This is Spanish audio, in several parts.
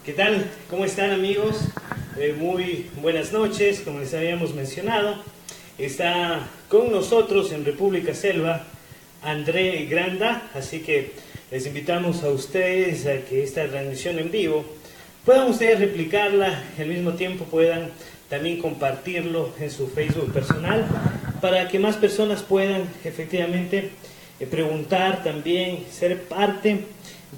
¿Qué tal? ¿Cómo están, amigos? Muy buenas noches. Como les habíamos mencionado, está con nosotros en República Selva André Granda, así que les invitamos a ustedes a que esta transmisión en vivo puedan ustedes replicarla, al mismo tiempo puedan también compartirlo en su Facebook personal para que más personas puedan efectivamente preguntar también, ser parte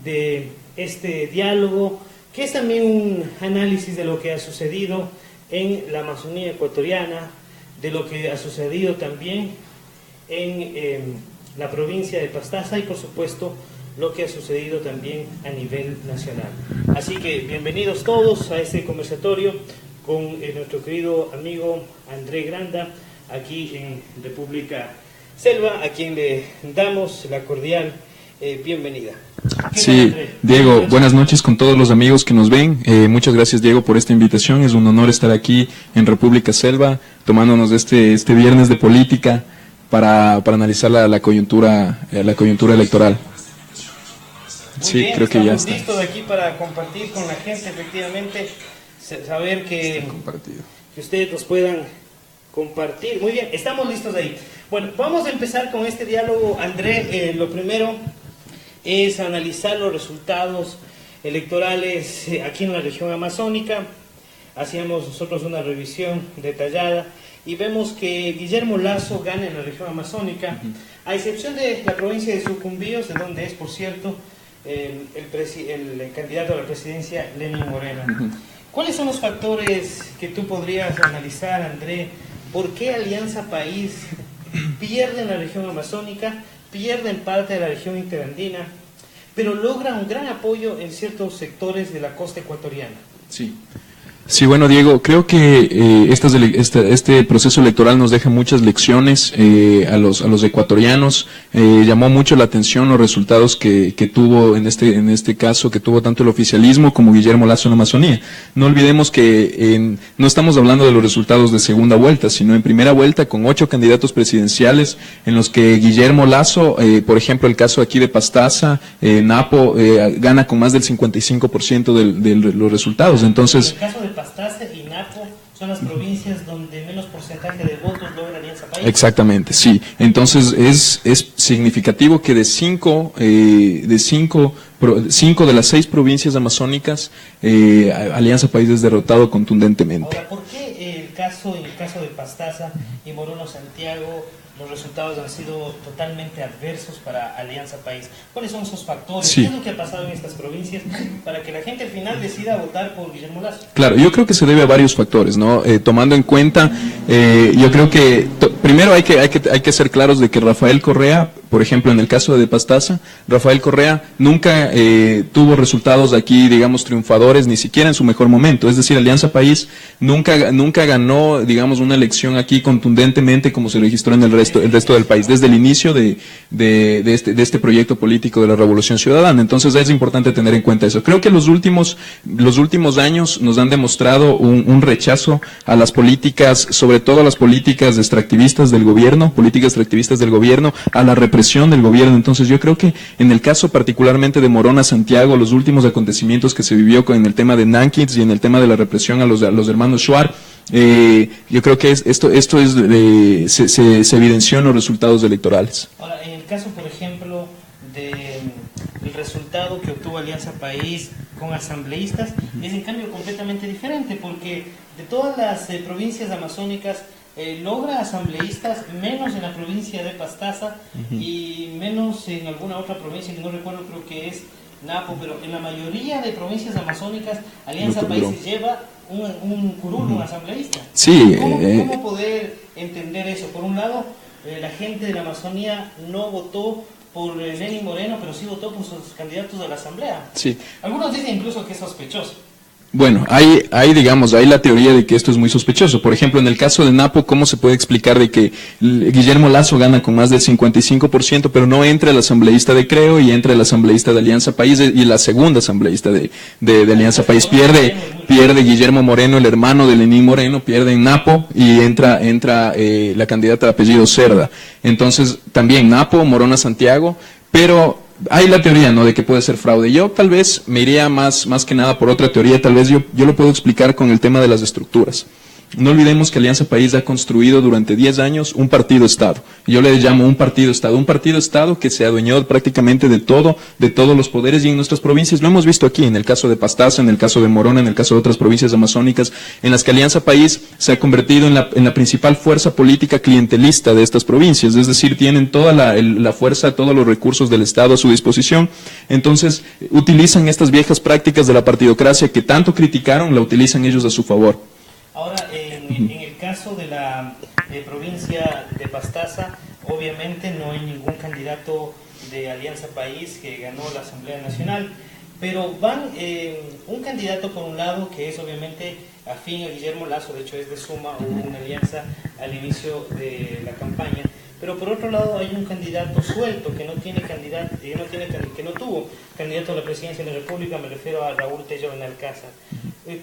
de este diálogo, que es también un análisis de lo que ha sucedido en la Amazonía ecuatoriana, de lo que ha sucedido también en la provincia de Pastaza y por supuesto lo que ha sucedido también a nivel nacional. Así que bienvenidos todos a este conversatorio con nuestro querido amigo André Granda, aquí en República Selva, a quien le damos la cordial bienvenida. Sí, Diego, buenas noches con todos los amigos que nos ven. Muchas gracias, Diego, por esta invitación. Es un honor estar aquí en República Selva, tomándonos este viernes de política para analizar la coyuntura electoral. Sí, bien, creo que ya está. Estamos listos aquí para compartir con la gente, efectivamente, saber que ustedes nos puedan compartir. Muy bien, estamos listos ahí. Bueno, vamos a empezar con este diálogo, André. Lo primero es analizar los resultados electorales aquí en la región amazónica. Hacíamos nosotros una revisión detallada y vemos que Guillermo Lasso gana en la región amazónica, a excepción de la provincia de Sucumbíos, de donde es, por cierto, el candidato a la presidencia, Lenín Moreno. ¿Cuáles son los factores que tú podrías analizar, André? ¿Por qué Alianza País pierde en la región amazónica, pierde en parte de la región interandina, pero logra un gran apoyo en ciertos sectores de la costa ecuatoriana? Sí, bueno, Diego, creo que este proceso electoral nos deja muchas lecciones a los ecuatorianos. Llamó mucho la atención los resultados que tuvo en este caso, que tuvo tanto el oficialismo como Guillermo Lasso en la Amazonía. No olvidemos que no estamos hablando de los resultados de segunda vuelta, sino en primera vuelta con 8 candidatos presidenciales, en los que Guillermo Lasso, por ejemplo, el caso aquí de Pastaza, Napo, gana con más del 55% de los resultados. Entonces, Pastaza y Napo son las provincias donde menos porcentaje de votos logra Alianza País. Exactamente, sí. Entonces es significativo que de cinco de las 6 provincias amazónicas, Alianza País es derrotado contundentemente. Ahora, ¿por qué en el caso de Pastaza y Morono Santiago los resultados han sido totalmente adversos para Alianza País? ¿Cuáles son esos factores? Sí. ¿Qué es lo que ha pasado en estas provincias para que la gente al final decida votar por Guillermo Lasso? Claro, yo creo que se debe a varios factores, ¿no? Tomando en cuenta, yo creo que primero hay que ser claros de que Rafael Correa, por ejemplo, en el caso de Pastaza, Rafael Correa nunca tuvo resultados aquí, digamos, triunfadores, ni siquiera en su mejor momento. Es decir, Alianza País nunca ganó, digamos, una elección aquí contundentemente como se registró en el resto del país, desde el inicio de este proyecto político de la Revolución Ciudadana. Entonces es importante tener en cuenta eso. Creo que los últimos años nos han demostrado un rechazo a las políticas, sobre todo a las políticas extractivistas del gobierno, a la represión del gobierno. Entonces yo creo que en el caso particularmente de Morona Santiago, los últimos acontecimientos que se vivió en el tema de Nankins y en el tema de la represión a los hermanos Shuar, yo creo que esto se evidenció en los resultados electorales. Ahora, en el caso, por ejemplo, del resultado que obtuvo Alianza País con asambleístas, es en cambio completamente diferente, porque de todas las provincias amazónicas logra asambleístas menos en la provincia de Pastaza y menos en alguna otra provincia que no recuerdo, creo que es Napo, pero en la mayoría de provincias amazónicas Alianza País se lleva un curul, un asambleísta. Sí, ¿Cómo poder entender eso? Por un lado, la gente de la Amazonía no votó por Lenín Moreno, pero sí votó por sus candidatos a la asamblea. Sí. Algunos dicen incluso que es sospechoso. Bueno, hay la teoría de que esto es muy sospechoso. Por ejemplo, en el caso de Napo, ¿cómo se puede explicar de que Guillermo Lasso gana con más del 55%, pero no entra el asambleísta de Creo y entra el asambleísta de Alianza País y la segunda asambleísta de Alianza País? Pierde Guillermo Moreno, el hermano de Lenín Moreno, pierde en Napo y entra la candidata de apellido Cerda. Entonces, también Napo, Morona Santiago, pero hay la teoría, ¿no?, de que puede ser fraude. Yo tal vez me iría más que nada por otra teoría, tal vez yo lo puedo explicar con el tema de las estructuras. No olvidemos que Alianza País ha construido durante 10 años un partido-estado. Yo le llamo un partido-estado que se adueñó prácticamente de todos los poderes, y en nuestras provincias lo hemos visto aquí, en el caso de Pastaza, en el caso de Morona, en el caso de otras provincias amazónicas, en las que Alianza País se ha convertido en la principal fuerza política clientelista de estas provincias, es decir, tienen toda la fuerza, todos los recursos del Estado a su disposición. Entonces, utilizan estas viejas prácticas de la partidocracia que tanto criticaron, la utilizan ellos a su favor. Ahora, en el caso de la provincia de Pastaza, obviamente no hay ningún candidato de Alianza País que ganó la Asamblea Nacional, pero van un candidato por un lado que es obviamente afín a Guillermo Lasso, de hecho es de Suma, hubo una alianza al inicio de la campaña, pero por otro lado hay un candidato suelto que no tuvo candidato a la presidencia de la República, me refiero a Raúl Tello Benalcázar.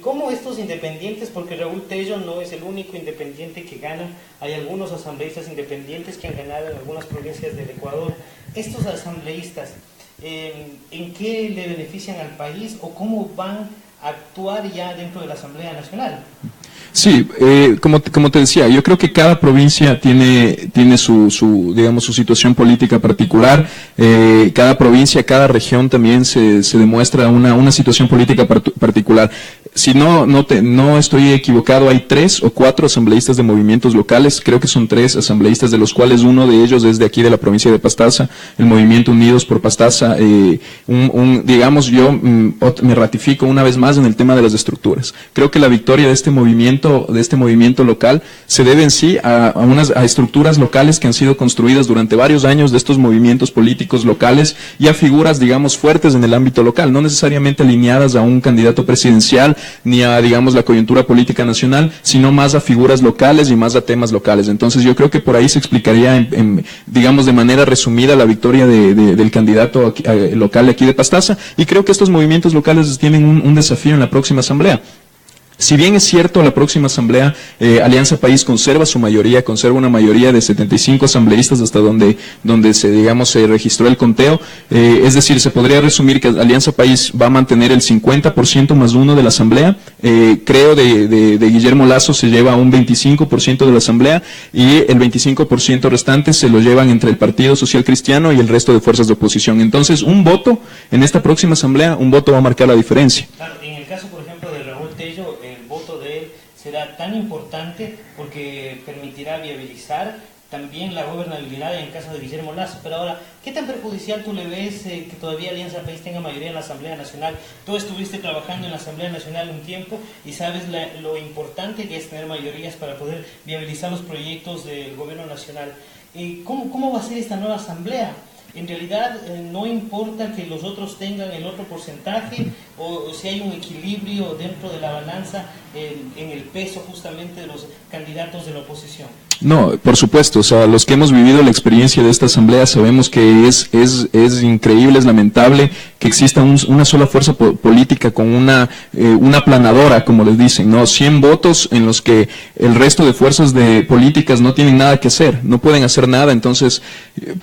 ¿Cómo estos independientes, porque Raúl Tello no es el único independiente que gana, hay algunos asambleístas independientes que han ganado en algunas provincias del Ecuador, estos asambleístas, ¿en qué le benefician al país o cómo van a actuar ya dentro de la Asamblea Nacional? Sí, como te decía, yo creo que cada provincia tiene su situación política particular. Cada provincia, cada región también se demuestra una situación política particular. Si no estoy equivocado, hay 3 o 4 asambleístas de movimientos locales, creo que son 3 asambleístas, de los cuales uno de ellos es de aquí de la provincia de Pastaza, el Movimiento Unidos por Pastaza. Digamos, yo me ratifico una vez más en el tema de las estructuras. Creo que la victoria de este movimiento local se debe en sí a estructuras locales que han sido construidas durante varios años de estos movimientos políticos locales, y a figuras, digamos, fuertes en el ámbito local, no necesariamente alineadas a un candidato presidencial ni a, digamos, la coyuntura política nacional, sino más a figuras locales y más a temas locales. Entonces yo creo que por ahí se explicaría, digamos, de manera resumida la victoria del candidato local aquí de Pastaza, y creo que estos movimientos locales tienen un desafío en la próxima asamblea. Si bien es cierto, la próxima asamblea, Alianza País conserva una mayoría de 75 asambleístas hasta donde se registró el conteo, es decir, se podría resumir que Alianza País va a mantener el 50% más 1 de la asamblea, creo de Guillermo Lasso se lleva un 25% de la asamblea, y el 25% restante se lo llevan entre el Partido Social Cristiano y el resto de fuerzas de oposición. Entonces, un voto en esta próxima asamblea, un voto va a marcar la diferencia. Claro, en el caso, por ejemplo, de Raúl Tello, el voto de él será tan importante porque permitirá viabilizar también la gobernabilidad en el caso de Guillermo Lasso. Pero ahora, ¿qué tan perjudicial tú le ves que todavía Alianza País tenga mayoría en la Asamblea Nacional? Tú estuviste trabajando en la Asamblea Nacional un tiempo y sabes lo importante que es tener mayorías para poder viabilizar los proyectos del gobierno nacional. ¿Cómo va a ser esta nueva Asamblea? En realidad no importa que los otros tengan el otro porcentaje, o si hay un equilibrio dentro de la balanza en el peso justamente de los candidatos de la oposición. No, por supuesto, o sea, los que hemos vivido la experiencia de esta asamblea sabemos que es increíble, es lamentable que exista una sola fuerza política con una aplanadora, como les dicen, ¿no? 100 votos en los que el resto de fuerzas políticas no tienen nada que hacer, no pueden hacer nada. Entonces,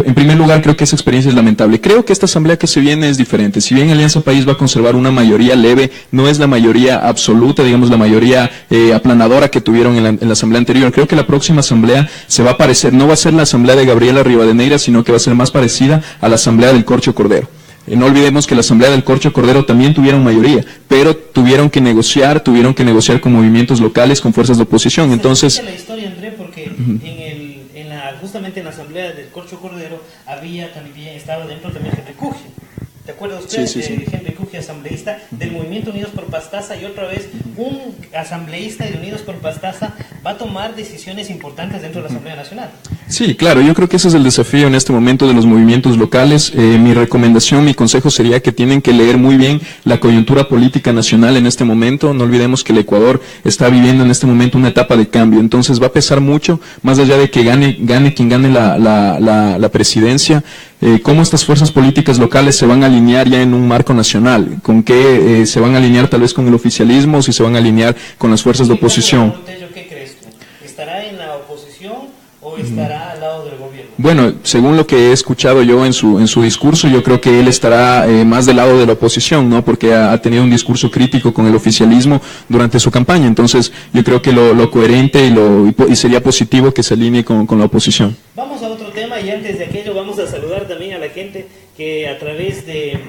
en primer lugar, creo que esa experiencia es lamentable. Creo que esta asamblea que se viene es diferente. Si bien Alianza País va a conservar una mayoría leve, no es la mayoría absoluta, digamos, la mayoría aplanadora que tuvieron en la asamblea anterior. Creo que la próxima asamblea se va a parecer, no va a ser la asamblea de Gabriela Rivadeneira, sino que va a ser más parecida a la asamblea del Corcho Cordero. No olvidemos que la asamblea del Corcho Cordero también tuvieron mayoría, pero tuvieron que negociar con movimientos locales, con fuerzas de oposición. Entonces, la historia, André, porque justamente en la asamblea del Corcho Cordero estaba dentro también Henry Cugia. ¿Te acuerdas usted? Sí. Henry Cugia, asambleísta del Movimiento Unidos por Pastaza, y otra vez un asambleísta de Unidos por Pastaza va a tomar decisiones importantes dentro de la Asamblea Nacional. Sí, claro, yo creo que ese es el desafío en este momento de los movimientos locales. Mi recomendación, mi consejo sería que tienen que leer muy bien la coyuntura política nacional en este momento. No olvidemos que el Ecuador está viviendo en este momento una etapa de cambio, entonces va a pesar mucho, más allá de que gane quien gane la presidencia, cómo estas fuerzas políticas locales se van a alinear ya en un marco nacional, con qué se van a alinear tal vez con el oficialismo, si se van a alinear con las fuerzas de oposición. ¿Qué crees tú? ¿Estará en la oposición o estará al lado del gobierno? Bueno, según lo que he escuchado yo en su discurso, yo creo que él estará más del lado de la oposición, ¿no? Porque ha tenido un discurso crítico con el oficialismo durante su campaña. Entonces, yo creo que lo coherente y sería positivo que se alinee con la oposición. Vamos a otro tema y antes de aquello vamos a saludar también a la gente que a través de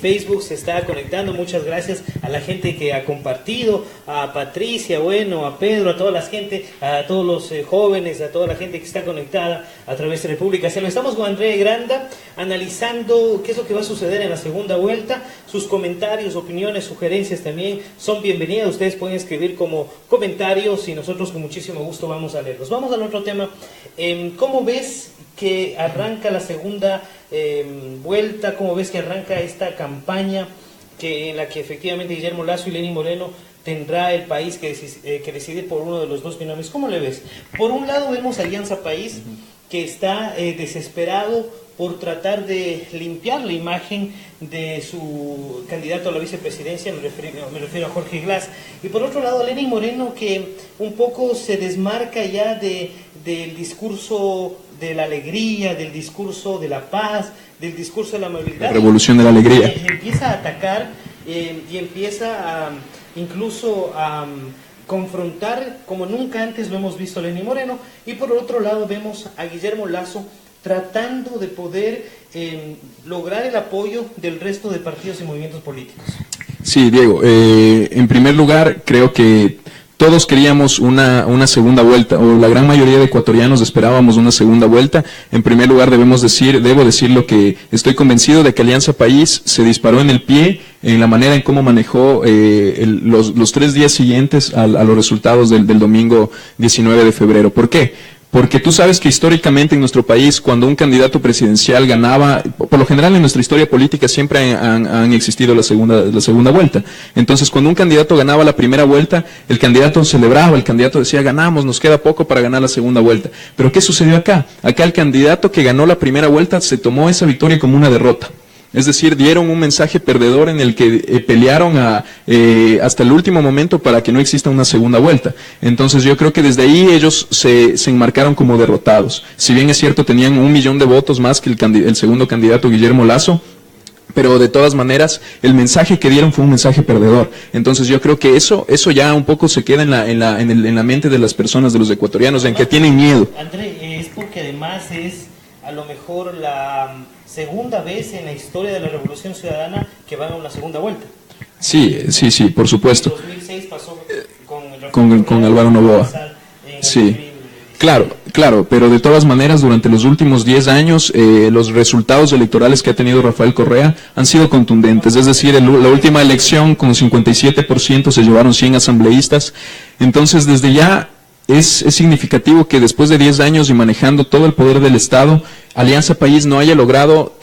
Facebook se está conectando. Muchas gracias a la gente que ha compartido, a Patricia, bueno, a Pedro, a toda la gente, a todos los jóvenes, a toda la gente que está conectada a través de República Selva. Estamos con André Granda analizando qué es lo que va a suceder en la segunda vuelta. Sus comentarios, opiniones, sugerencias también son bienvenidas. Ustedes pueden escribir como comentarios y nosotros con muchísimo gusto vamos a leerlos. Vamos al otro tema. ¿Cómo ves que arranca la segunda vuelta? ¿Cómo ves que arranca esta campaña en la que efectivamente Guillermo Lasso y Lenín Moreno tendrá el país que decidir por uno de los dos binomios? ¿Cómo le ves? Por un lado vemos Alianza País, que está desesperado por tratar de limpiar la imagen de su candidato a la vicepresidencia, me refiero a Jorge Glass, y por otro lado Lenín Moreno, que un poco se desmarca ya del discurso de la alegría, del discurso de la paz, del discurso de la amabilidad. La revolución de la alegría. Empieza a atacar y empieza incluso a confrontar como nunca antes lo hemos visto a Lenín Moreno, y por otro lado vemos a Guillermo Lasso tratando de poder lograr el apoyo del resto de partidos y movimientos políticos. Sí, Diego, en primer lugar creo que todos queríamos una segunda vuelta, o la gran mayoría de ecuatorianos esperábamos una segunda vuelta. En primer lugar debo decir lo que estoy convencido de que Alianza País se disparó en el pie en la manera en cómo manejó los 3 días siguientes a los resultados del domingo 19 de febrero. ¿Por qué? Porque tú sabes que históricamente en nuestro país, cuando un candidato presidencial ganaba, por lo general en nuestra historia política siempre han existido la segunda vuelta. Entonces, cuando un candidato ganaba la primera vuelta, el candidato celebraba, el candidato decía, ganamos, nos queda poco para ganar la segunda vuelta. Pero ¿qué sucedió acá? Acá el candidato que ganó la primera vuelta se tomó esa victoria como una derrota. Es decir, dieron un mensaje perdedor en el que pelearon hasta el último momento para que no exista una segunda vuelta. Entonces yo creo que desde ahí ellos se enmarcaron como derrotados. Si bien es cierto, tenían 1 millón de votos más que el segundo candidato, Guillermo Lasso, pero de todas maneras el mensaje que dieron fue un mensaje perdedor. Entonces yo creo que eso ya un poco se queda en la mente de las personas, de los ecuatorianos, en que tienen miedo. André, es porque además es a lo mejor la segunda vez en la historia de la Revolución Ciudadana que van a una segunda vuelta. Sí, por supuesto. En 2006 pasó con Álvaro Noboa. Sí, claro, pero de todas maneras durante los últimos 10 años los resultados electorales que ha tenido Rafael Correa han sido contundentes. Es decir, la última elección con 57% se llevaron 100 asambleístas. Entonces desde ya es significativo que después de 10 años y manejando todo el poder del Estado, Alianza País no haya logrado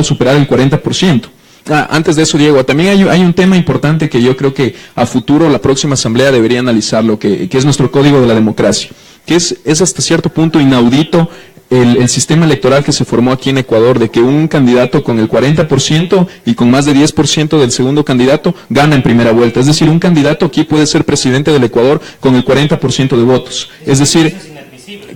superar el 40%. Antes de eso, Diego, también hay un tema importante que yo creo que a futuro la próxima asamblea debería analizarlo, que es nuestro código de la democracia, que es hasta cierto punto inaudito el sistema electoral que se formó aquí en Ecuador, de que un candidato con el 40% y con más de 10% del segundo candidato gana en primera vuelta. Es decir, un candidato aquí puede ser presidente del Ecuador con el 40% de votos. Es decir,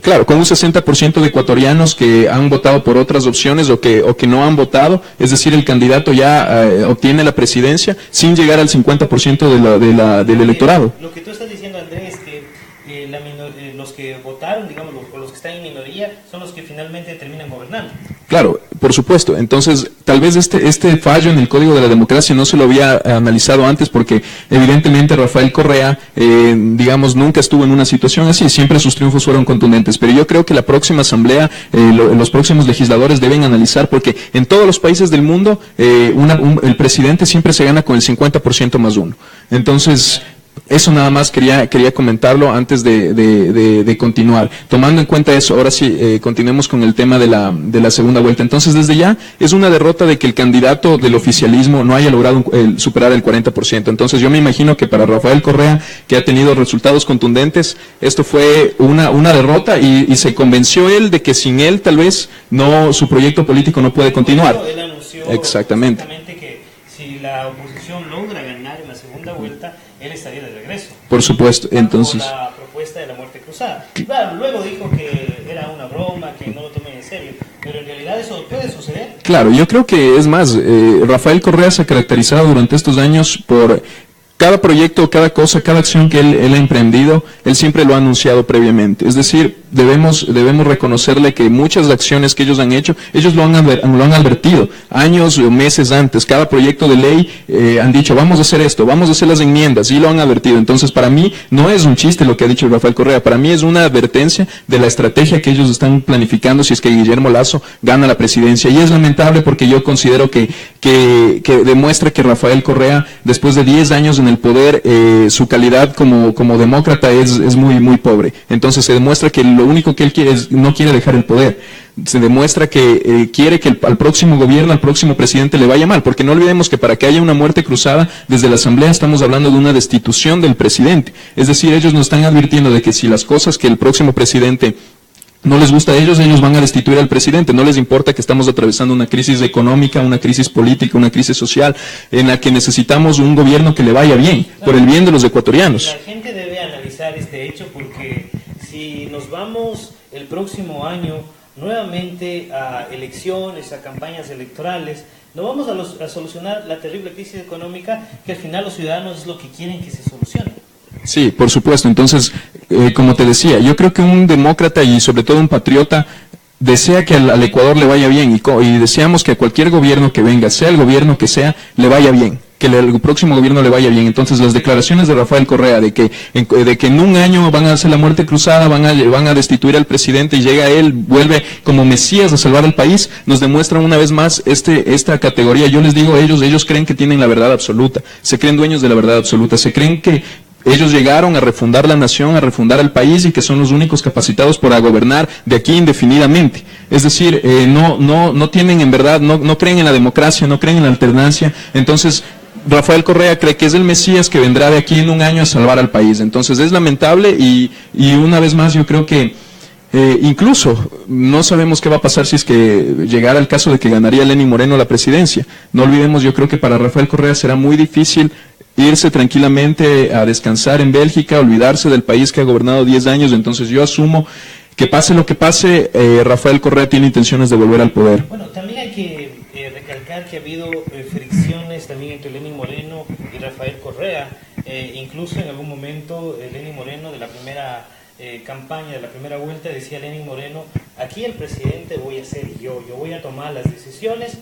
claro, con un 60% de ecuatorianos que han votado por otras opciones o que no han votado, es decir, el candidato ya obtiene la presidencia sin llegar al 50% del electorado. Lo que tú estás diciendo, Andrés, es que los que votaron, digamos, los que están en minoría, son los que finalmente terminan gobernando. Claro, por supuesto. Entonces, tal vez este fallo en el Código de la Democracia no se lo había analizado antes porque evidentemente Rafael Correa, digamos, nunca estuvo en una situación así, siempre sus triunfos fueron contundentes, pero yo creo que la próxima asamblea, los próximos legisladores deben analizar, porque en todos los países del mundo el presidente siempre se gana con el 50% más uno. Entonces, eso nada más quería comentarlo antes de continuar. Tomando en cuenta eso, ahora sí, continuemos con el tema de la segunda vuelta. Entonces, desde ya, es una derrota de que el candidato del oficialismo no haya logrado superar el 40%. Entonces, yo me imagino que para Rafael Correa, que ha tenido resultados contundentes, esto fue una derrota y se convenció él de que sin él, tal vez, su proyecto político no puede continuar. Él anunció exactamente que si la oposición logra ganar en la segunda vuelta, él estaría de regreso. Por supuesto, entonces. La propuesta de la muerte cruzada. Claro, luego dijo que era una broma, que Claro, yo creo que es más, Rafael Correa se ha caracterizado durante estos años por cada proyecto, cada cosa, cada acción que él ha emprendido, él siempre lo ha anunciado previamente. Es decir, debemos reconocerle que muchas acciones que ellos han hecho, ellos lo han advertido años o meses antes. Cada proyecto de ley han dicho, vamos a hacer esto, vamos a hacer las enmiendas, y lo han advertido. Entonces, para mí, no es un chiste lo que ha dicho Rafael Correa, para mí es una advertencia de la estrategia que ellos están planificando si es que Guillermo Lasso gana la presidencia. Y es lamentable porque yo considero que demuestra que Rafael Correa, después de 10 años en el poder, su calidad como demócrata es muy pobre. Entonces se demuestra que lo único que él quiere no quiere dejar el poder. Se demuestra que quiere que al próximo gobierno, al próximo presidente le vaya mal, porque no olvidemos que para que haya una muerte cruzada desde la Asamblea estamos hablando de una destitución del presidente. Es decir, ellos nos están advirtiendo de que si las cosas que el próximo presidente no les gusta a ellos van a destituir al presidente. No les importa que estamos atravesando una crisis económica, una crisis política, una crisis social, en la que necesitamos un gobierno que le vaya bien, por el bien de los ecuatorianos. La gente debe analizar este hecho porque si nos vamos el próximo año nuevamente a elecciones, a campañas electorales, no vamos a solucionar la terrible crisis económica que al final los ciudadanos es lo que quieren que se solucione. Sí, por supuesto. Entonces, como te decía, yo creo que un demócrata y sobre todo un patriota desea que al Ecuador le vaya bien y deseamos que a cualquier gobierno que venga, sea el gobierno que sea, le vaya bien, que el próximo gobierno le vaya bien. Entonces, las declaraciones de Rafael Correa de que en un año van a hacer la muerte cruzada, van a destituir al presidente y llega él, vuelve como Mesías a salvar al país, nos demuestran una vez más esta categoría. Yo les digo, ellos creen que tienen la verdad absoluta, se creen dueños de la verdad absoluta, se creen que ellos llegaron a refundar la nación, a refundar el país y que son los únicos capacitados para gobernar de aquí indefinidamente. Es decir, no tienen en verdad, no creen en la democracia, no creen en la alternancia. Entonces, Rafael Correa cree que es el Mesías que vendrá de aquí en un año a salvar al país. Entonces, es lamentable y una vez más yo creo que incluso no sabemos qué va a pasar si es que llegara el caso de que ganaría Lenín Moreno la presidencia. No olvidemos, yo creo que para Rafael Correa será muy difícil irse tranquilamente a descansar en Bélgica, olvidarse del país que ha gobernado 10 años, entonces yo asumo que pase lo que pase, Rafael Correa tiene intenciones de volver al poder. Bueno, también hay que recalcar que ha habido fricciones también entre Lenín Moreno y Rafael Correa, incluso en algún momento Lenín Moreno de la primera campaña, de la primera vuelta, decía Lenín Moreno, aquí el presidente voy a ser yo voy a tomar las decisiones,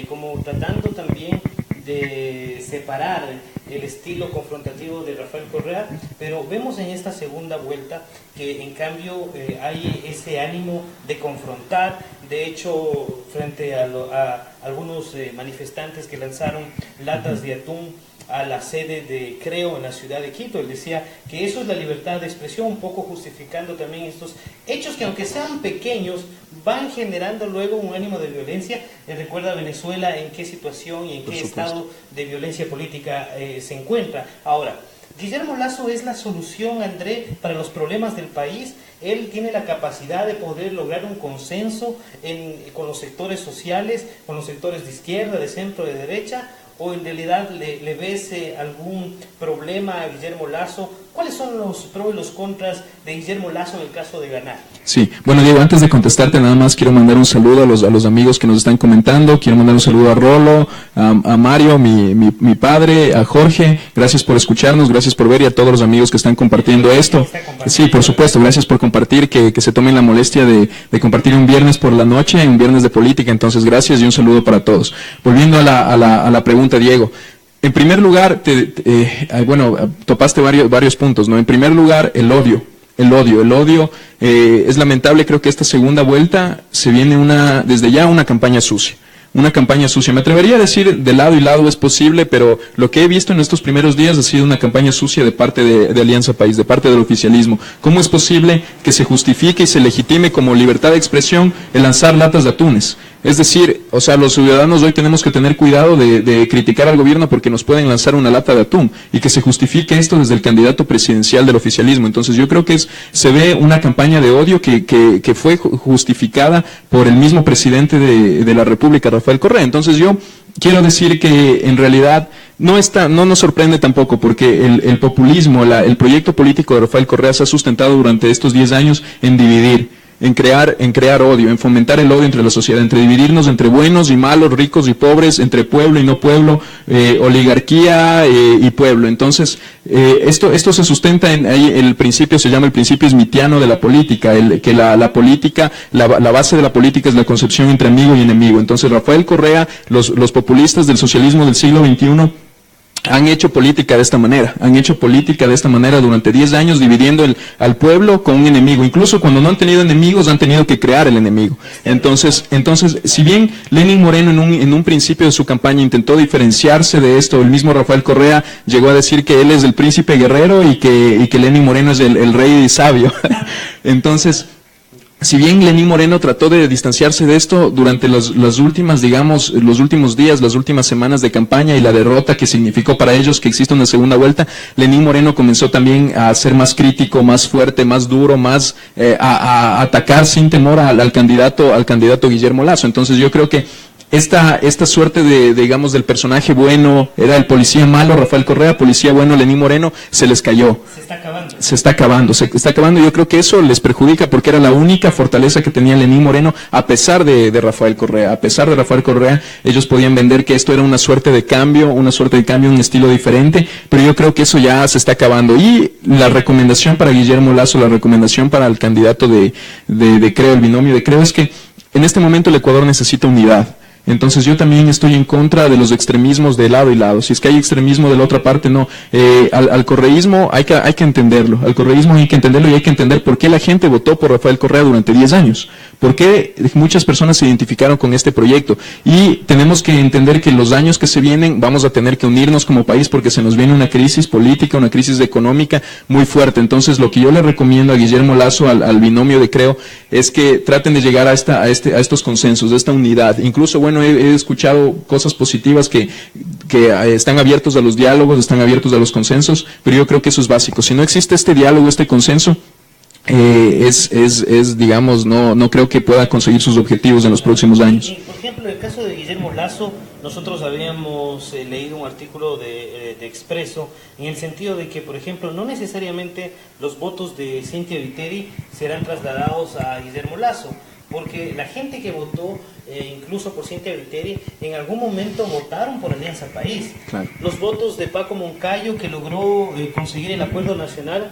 como tratando también de separar el estilo confrontativo de Rafael Correa, pero vemos en esta segunda vuelta que en cambio hay ese ánimo de confrontar. De hecho, frente a algunos manifestantes que lanzaron latas de atún a la sede de Creo en la ciudad de Quito, él decía que eso es la libertad de expresión, un poco justificando también estos hechos que aunque sean pequeños van generando luego un ánimo de violencia. Recuerda Venezuela en qué situación y en qué estado de violencia política se encuentra. Ahora, Guillermo Lasso es la solución, André, para los problemas del país. Él tiene la capacidad de poder lograr un consenso con los sectores sociales, con los sectores de izquierda, de centro, de derecha, o en realidad le ves algún problema a Guillermo Lasso. ¿Cuáles son los pros y los contras de Guillermo Lasso en el caso de ganar? Sí, bueno, Diego, antes de contestarte nada más quiero mandar un saludo a los amigos que nos están comentando. Quiero mandar un saludo a Rolo, a Mario, mi padre, a Jorge. Gracias por escucharnos, gracias por ver, y a todos los amigos que están compartiendo esto. Sí, por supuesto, gracias por compartir, que se tomen la molestia de compartir un viernes por la noche, un viernes de política. Entonces, gracias y un saludo para todos. Volviendo a la pregunta, Diego. En primer lugar, topaste varios puntos, ¿no? En primer lugar, el odio. El odio es lamentable. Creo que esta segunda vuelta se viene desde ya una campaña sucia. Una campaña sucia. Me atrevería a decir de lado y lado es posible, pero lo que he visto en estos primeros días ha sido una campaña sucia de parte de Alianza País, de parte del oficialismo. ¿Cómo es posible que se justifique y se legitime como libertad de expresión el lanzar latas de atunes? Es decir, o sea, los ciudadanos hoy tenemos que tener cuidado de criticar al gobierno porque nos pueden lanzar una lata de atún, y que se justifique esto desde el candidato presidencial del oficialismo. Entonces yo creo que se ve una campaña de odio que fue justificada por el mismo presidente de la República, Rafael Correa. Entonces yo quiero decir que en realidad no nos sorprende tampoco, porque el populismo, el proyecto político de Rafael Correa se ha sustentado durante estos 10 años en dividir. en crear odio, en fomentar el odio entre la sociedad, entre dividirnos entre buenos y malos, ricos y pobres, entre pueblo y no pueblo, oligarquía y pueblo. Entonces, esto se sustenta en ahí el principio, se llama el principio smithiano de la política, que la política, la base de la política es la concepción entre amigo y enemigo. Entonces, Rafael Correa, los populistas del socialismo del siglo XXI, han hecho política de esta manera, durante 10 años, dividiendo al pueblo con un enemigo. Incluso cuando no han tenido enemigos, han tenido que crear el enemigo. Entonces, si bien Lenín Moreno en un principio de su campaña intentó diferenciarse de esto, el mismo Rafael Correa llegó a decir que él es el príncipe guerrero y que Lenín Moreno es el rey sabio. Entonces, si bien Lenín Moreno trató de distanciarse de esto durante los últimos días, las últimas semanas de campaña y la derrota que significó para ellos que exista una segunda vuelta, Lenín Moreno comenzó también a ser más crítico, más fuerte, más duro, más a atacar sin temor al candidato Guillermo Lasso. Entonces yo creo que esta suerte del personaje bueno, era el policía malo Rafael Correa, policía bueno Lenín Moreno, se les cayó. Se está acabando. Yo creo que eso les perjudica porque era la única fortaleza que tenía Lenín Moreno, a pesar de Rafael Correa. Ellos podían vender que esto era una suerte de cambio, un estilo diferente, pero yo creo que eso ya se está acabando. Y la recomendación para Guillermo Lasso, la recomendación para el candidato de Creo, el binomio de Creo, es que en este momento el Ecuador necesita unidad. Entonces yo también estoy en contra de los extremismos de lado y lado. Si es que hay extremismo de la otra parte, no. Al correísmo hay que entenderlo. Al correísmo hay que entenderlo y hay que entender por qué la gente votó por Rafael Correa durante 10 años. Por qué muchas personas se identificaron con este proyecto. Y tenemos que entender que los años que se vienen vamos a tener que unirnos como país porque se nos viene una crisis política, una crisis económica muy fuerte. Entonces lo que yo le recomiendo a Guillermo Lasso, al binomio de Creo, es que traten de llegar a estos consensos, a esta unidad. Incluso, bueno, he escuchado cosas positivas que están abiertos a los diálogos, están abiertos a los consensos, pero yo creo que eso es básico. Si no existe este diálogo, este consenso, digamos, no creo que pueda conseguir sus objetivos en los próximos años. Por ejemplo, en el caso de Guillermo Lasso, nosotros habíamos leído un artículo de Expreso en el sentido de que, por ejemplo, no necesariamente los votos de Cynthia Viteri serán trasladados a Guillermo Lasso, porque la gente que votó incluso por Cynthia Viteri en algún momento votaron por Alianza País. Claro. Los votos de Paco Moncayo, que logró conseguir el acuerdo nacional,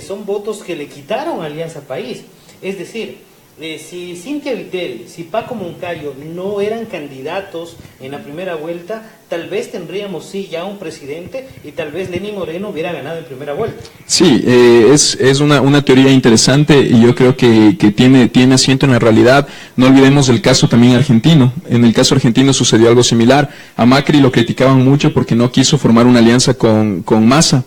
son votos que le quitaron a Alianza País. Es decir, si Cynthia Viteri, si Paco Moncayo no eran candidatos en la primera vuelta, tal vez tendríamos sí ya un presidente y tal vez Lenín Moreno hubiera ganado en primera vuelta. Sí, es una teoría interesante y yo creo que tiene asiento en la realidad. No olvidemos el caso también argentino. En el caso argentino sucedió algo similar. A Macri lo criticaban mucho porque no quiso formar una alianza con Massa.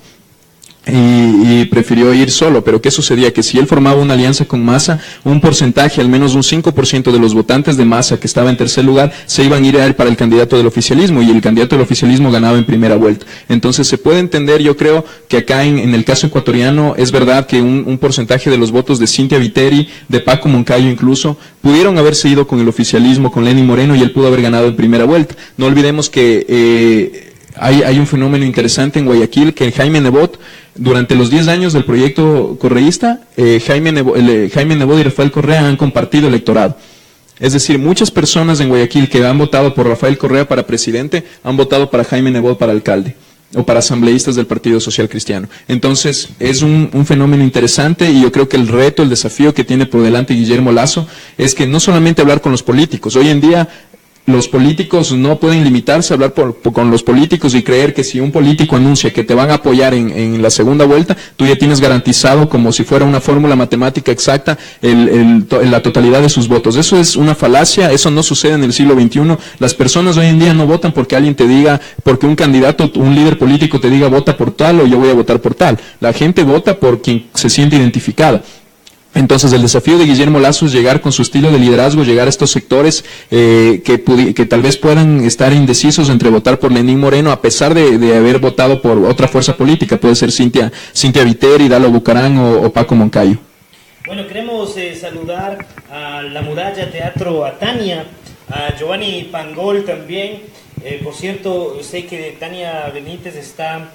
Y prefirió ir solo, pero ¿qué sucedía? Que si él formaba una alianza con Massa, un porcentaje, al menos un 5% de los votantes de Massa que estaba en tercer lugar, se iban a ir a él para el candidato del oficialismo, y el candidato del oficialismo ganaba en primera vuelta. Entonces se puede entender, yo creo, que acá en el caso ecuatoriano es verdad que un porcentaje de los votos de Cynthia Viteri, de Paco Moncayo incluso, pudieron haberse ido con el oficialismo, con Lenín Moreno, y él pudo haber ganado en primera vuelta. No olvidemos que hay un fenómeno interesante en Guayaquil, que Jaime Nebot, durante los 10 años del proyecto correísta, Jaime Nebot y Rafael Correa han compartido electorado. Es decir, muchas personas en Guayaquil que han votado por Rafael Correa para presidente, han votado para Jaime Nebot para alcalde, o para asambleístas del Partido Social Cristiano. Entonces, es un fenómeno interesante, y yo creo que el reto, el desafío que tiene por delante Guillermo Lasso, es que no solamente hablar con los políticos. Hoy en día, los políticos no pueden limitarse a hablar con los políticos y creer que si un político anuncia que te van a apoyar en la segunda vuelta, tú ya tienes garantizado, como si fuera una fórmula matemática exacta, la totalidad de sus votos. Eso es una falacia, eso no sucede en el siglo XXI. Las personas hoy en día no votan porque alguien te diga, porque un candidato, un líder político te diga vota por tal o yo voy a votar por tal. La gente vota por quien se siente identificada. Entonces el desafío de Guillermo Lasso es llegar con su estilo de liderazgo, llegar a estos sectores que tal vez puedan estar indecisos entre votar por Lenín Moreno a pesar de haber votado por otra fuerza política. Puede ser Cynthia Viteri, Dalo Bucarán o Paco Moncayo. Bueno, queremos saludar a La Muralla Teatro, a Tania, a Giovanni Pangol también. Por cierto, sé que Tania Benítez está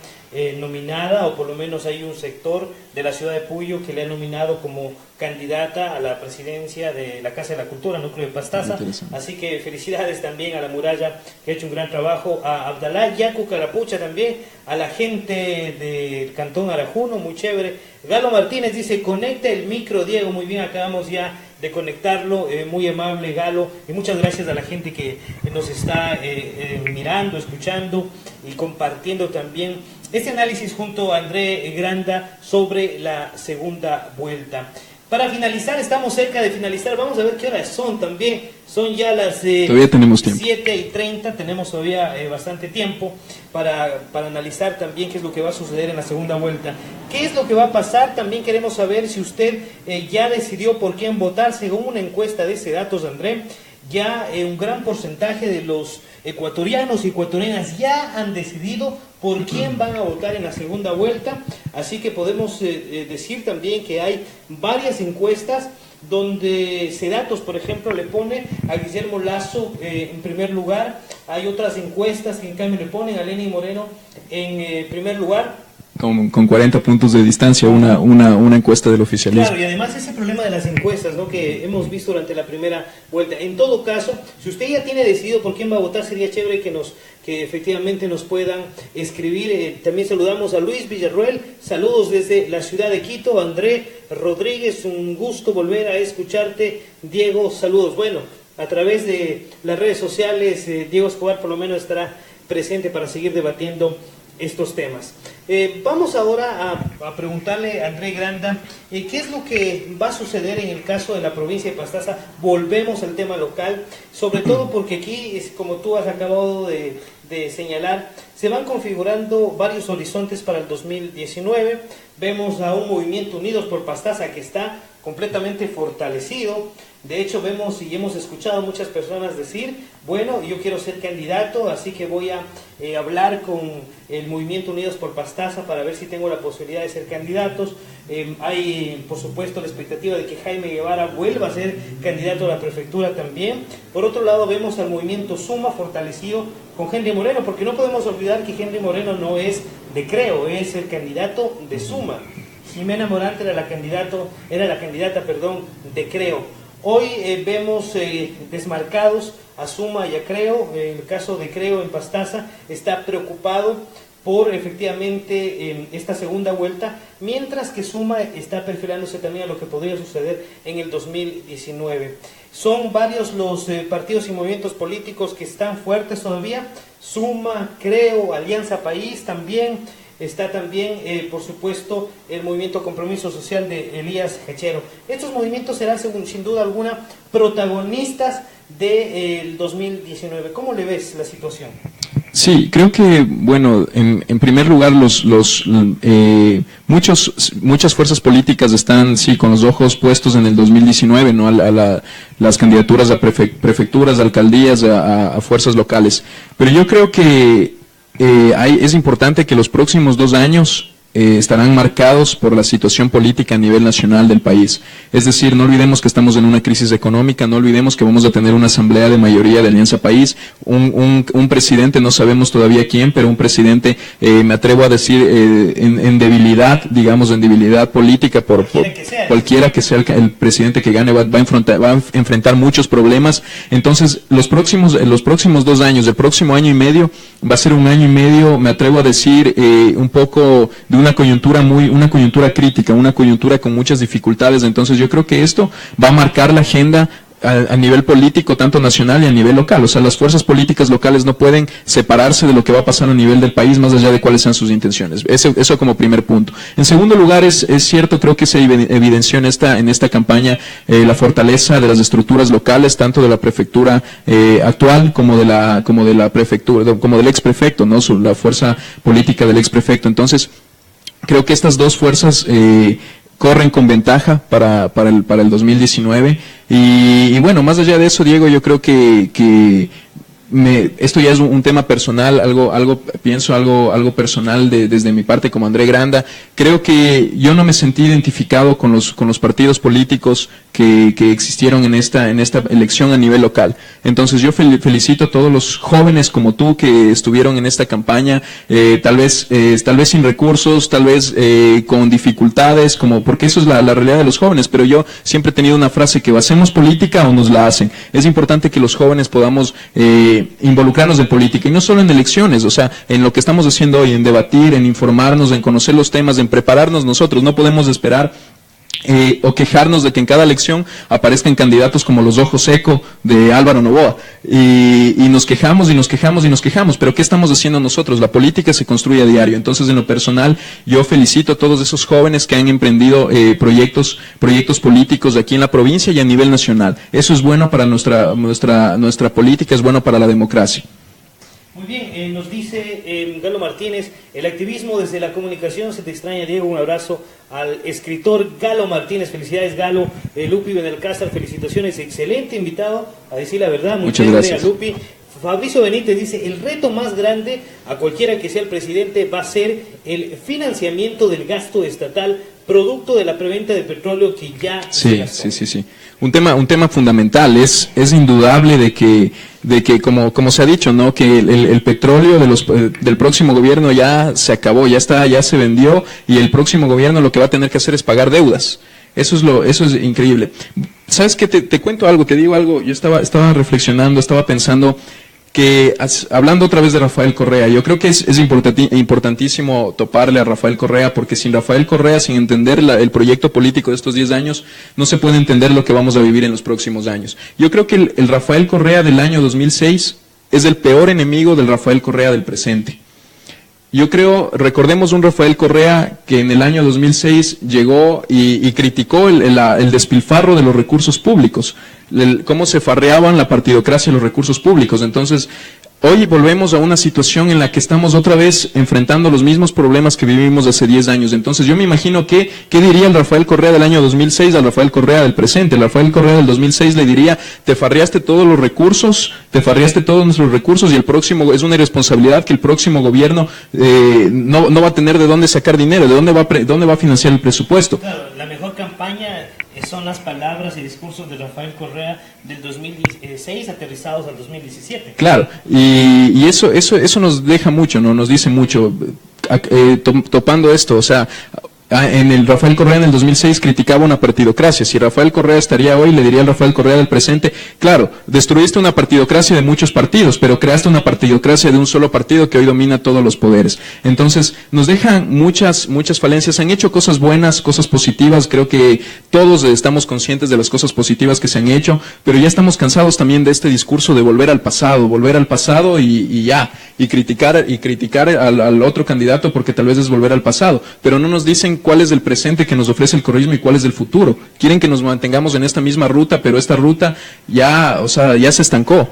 nominada, o por lo menos hay un sector de la ciudad de Puyo que le ha nominado como candidata a la presidencia de la Casa de la Cultura, núcleo de Pastaza. Así que felicidades también a la Muralla, que ha hecho un gran trabajo, a Abdalá Yacu Carapucha también, a la gente del Cantón Arajuno, muy chévere. Galo Martínez dice, conecta el micro, Diego, muy bien, acabamos ya de conectarlo, muy amable Galo, y muchas gracias a la gente que nos está mirando, escuchando y compartiendo también este análisis junto a André Granda sobre la segunda vuelta. Para finalizar, estamos cerca de finalizar, vamos a ver qué horas son también, son ya las todavía tenemos tiempo. 7:30, tenemos todavía bastante tiempo para analizar también qué es lo que va a suceder en la segunda vuelta. ¿Qué es lo que va a pasar? También queremos saber si usted ya decidió por quién votar. Según una encuesta de ese datos, André, ya un gran porcentaje de los ecuatorianos y ecuatorianas ya han decidido por quién van a votar en la segunda vuelta, así que podemos decir también que hay varias encuestas donde Sedatos, por ejemplo, le pone a Guillermo Lasso en primer lugar. Hay otras encuestas que en cambio le ponen a Lenín Moreno en primer lugar. Con 40 puntos de distancia, una encuesta del oficialismo. Claro, y además ese problema de las encuestas, ¿no?, que hemos visto durante la primera vuelta. En todo caso, si usted ya tiene decidido por quién va a votar, sería chévere que efectivamente nos puedan escribir. También saludamos a Luis Villarruel, saludos desde la ciudad de Quito. André Rodríguez, un gusto volver a escucharte. Diego, saludos. Bueno, a través de las redes sociales, Diego Escobar por lo menos estará presente para seguir debatiendo estos temas. Vamos ahora a preguntarle a André Granda qué es lo que va a suceder en el caso de la provincia de Pastaza. Volvemos al tema local, sobre todo porque aquí, como tú has acabado de señalar, se van configurando varios horizontes para el 2019. Vemos a un movimiento Unidos por Pastaza que está completamente fortalecido. De hecho, vemos y hemos escuchado muchas personas decir, bueno, yo quiero ser candidato, así que voy a hablar con el Movimiento Unidos por Pastaza para ver si tengo la posibilidad de ser candidatos. Hay, por supuesto, la expectativa de que Jaime Guevara vuelva a ser candidato a la prefectura también. Por otro lado, vemos al Movimiento Suma fortalecido con Henry Moreno, porque no podemos olvidar que Henry Moreno no es de Creo, es el candidato de Suma. Jimena Morante era la candidata de Creo. Hoy vemos desmarcados a Suma y a Creo. En el caso de Creo en Pastaza está preocupado por efectivamente esta segunda vuelta, mientras que Suma está perfilándose también a lo que podría suceder en el 2019. Son varios los partidos y movimientos políticos que están fuertes todavía. Suma, Creo, Alianza País también. Está también, por supuesto, el movimiento Compromiso Social de Elías Hechero. Estos movimientos serán, sin duda alguna, protagonistas del 2019. ¿Cómo le ves la situación? Sí, creo que, bueno, en primer lugar, muchas fuerzas políticas están, sí, con los ojos puestos en el 2019, ¿no? Las candidaturas a prefecturas, a alcaldías, a fuerzas locales. Pero yo creo que es importante que los próximos 2 años estarán marcados por la situación política a nivel nacional del país. Es decir, no olvidemos que estamos en una crisis económica, no olvidemos que vamos a tener una asamblea de mayoría de Alianza País, un presidente, no sabemos todavía quién, pero un presidente, me atrevo a decir, en debilidad, digamos, en debilidad política, cualquiera que sea el presidente que gane, va a enfrentar muchos problemas. Entonces, los próximos 2 años, el próximo año y medio, va a ser un año y medio, me atrevo a decir, un poco de una coyuntura crítica, una coyuntura con muchas dificultades. Entonces yo creo que esto va a marcar la agenda a nivel político, tanto nacional y a nivel local. O sea, las fuerzas políticas locales no pueden separarse de lo que va a pasar a nivel del país, más allá de cuáles sean sus intenciones. Eso como primer punto. En segundo lugar, es cierto, creo que se evidenció en esta campaña la fortaleza de las estructuras locales, tanto de la prefectura actual como de la prefectura, como del exprefecto, ¿no? La fuerza política del exprefecto. Entonces, creo que estas dos fuerzas corren con ventaja para el 2019 y bueno, más allá de eso, Diego, yo creo que esto ya es un tema personal, pienso algo personal desde mi parte como André Granda. Creo que yo no me sentí identificado con los partidos políticos que existieron en esta elección a nivel local. Entonces yo felicito a todos los jóvenes como tú que estuvieron en esta campaña, tal vez sin recursos, tal vez con dificultades, porque eso es la realidad de los jóvenes. Pero yo siempre he tenido una frase que o hacemos política o nos la hacen. Es importante que los jóvenes podamos involucrarnos en política, y no solo en elecciones, o sea, en lo que estamos haciendo hoy, en debatir, en informarnos, en conocer los temas, en prepararnos nosotros. No podemos esperar o quejarnos de que en cada elección aparezcan candidatos como los ojos seco de Álvaro Noboa, y nos quejamos y nos quejamos y nos quejamos, pero ¿qué estamos haciendo nosotros? La política se construye a diario. Entonces, en lo personal, yo felicito a todos esos jóvenes que han emprendido proyectos políticos aquí en la provincia y a nivel nacional. Eso es bueno para nuestra política, es bueno para la democracia. Muy bien, nos dice Galo Martínez, el activismo desde la comunicación se te extraña, Diego. Un abrazo al escritor Galo Martínez. Felicidades, Galo. Lupi Benalcázar, felicitaciones, excelente invitado, a decir la verdad. Muchas gracias. A Lupi. Fabricio Benítez dice, el reto más grande a cualquiera que sea el presidente va a ser el financiamiento del gasto estatal producto de la preventa de petróleo que ya... Sí. Un tema fundamental. Es indudable de que como se ha dicho, ¿no? Que el petróleo del próximo gobierno ya se acabó, ya se vendió, y el próximo gobierno lo que va a tener que hacer es pagar deudas. Eso es increíble. ¿Sabes qué? Te cuento algo, te digo algo. Yo estaba reflexionando, estaba pensando que, hablando otra vez de Rafael Correa, yo creo que es importantísimo toparle a Rafael Correa, porque sin Rafael Correa, sin entender el proyecto político de estos 10 años, no se puede entender lo que vamos a vivir en los próximos años. Yo creo que el Rafael Correa del año 2006 es el peor enemigo del Rafael Correa del presente. Recordemos un Rafael Correa que en el año 2006 llegó y criticó el despilfarro de los recursos públicos, cómo se farreaban la partidocracia y los recursos públicos. Entonces, hoy volvemos a una situación en la que estamos otra vez enfrentando los mismos problemas que vivimos hace 10 años. Entonces, yo me imagino ¿qué diría el Rafael Correa del año 2006 al Rafael Correa del presente? El Rafael Correa del 2006 le diría, te farreaste todos los recursos, te farreaste todos nuestros recursos, y es una irresponsabilidad que el próximo gobierno no va a tener de dónde sacar dinero, de dónde va a financiar el presupuesto. Claro, la mejor campaña son las palabras y discursos de Rafael Correa del 2006 aterrizados al 2017. Claro, y eso nos deja mucho, ¿no? Nos dice mucho, topando esto, o sea, en el Rafael Correa en el 2006 criticaba una partidocracia. Si Rafael Correa estaría hoy, le diría al Rafael Correa del presente, claro, destruiste una partidocracia de muchos partidos, pero creaste una partidocracia de un solo partido que hoy domina todos los poderes. Entonces, nos dejan muchas falencias. Han hecho cosas buenas, cosas positivas. Creo que todos estamos conscientes de las cosas positivas que se han hecho, pero ya estamos cansados también de este discurso de volver al pasado y criticar al otro candidato porque tal vez es volver al pasado, pero no nos dicen cuál es el presente que nos ofrece el correísmo y cuál es el futuro. Quieren que nos mantengamos en esta misma ruta, pero esta ruta ya se estancó.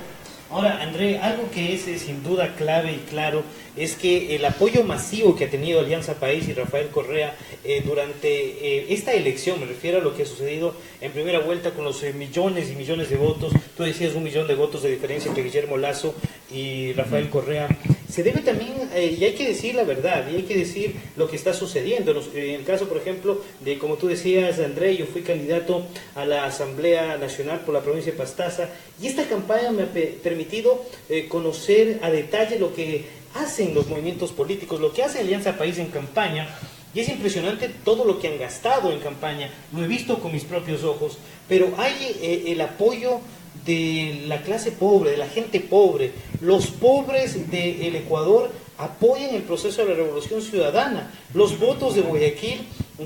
Ahora, André, algo que es sin duda clave y claro es que el apoyo masivo que ha tenido Alianza País y Rafael Correa durante esta elección, me refiero a lo que ha sucedido en primera vuelta con los millones y millones de votos, tú decías 1 millón de votos de diferencia entre Guillermo Lasso y Rafael Correa, se debe también, y hay que decir la verdad, y hay que decir lo que está sucediendo. En el caso, por ejemplo, de como tú decías, André, yo fui candidato a la Asamblea Nacional por la provincia de Pastaza, y esta campaña me ha permitido conocer a detalle lo que hacen los movimientos políticos, lo que hace Alianza País en campaña, y es impresionante todo lo que han gastado en campaña. Lo he visto con mis propios ojos, pero hay el apoyo de la clase pobre, de la gente pobre. Los pobres del Ecuador apoyan el proceso de la revolución ciudadana. Los votos de Guayaquil,